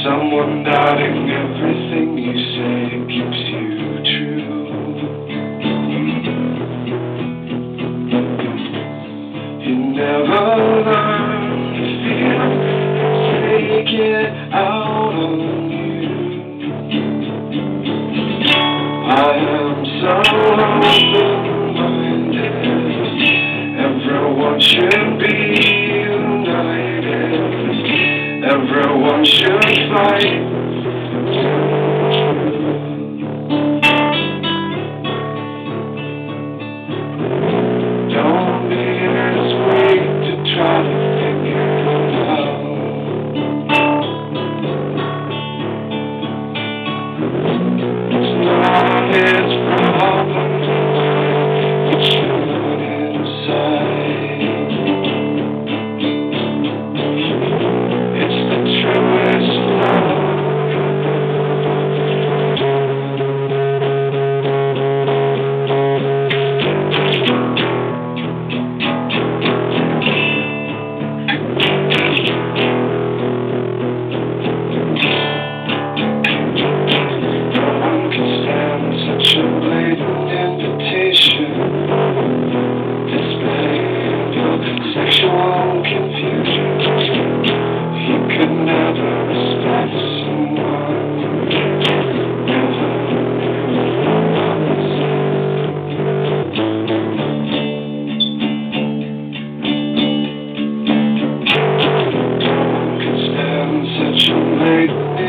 Someone doubting everything you say keeps you true. You never learn to feel, take it out on you. I am so open-minded. Everyone should be united. Everyone should fight. Don't be as weak to try to figure it out. It's not his problem. It's good inside. It's the truest love. Such a blatant invitation, displaying your sexual confusion. He could never respect someone who never no one can stand such a blatant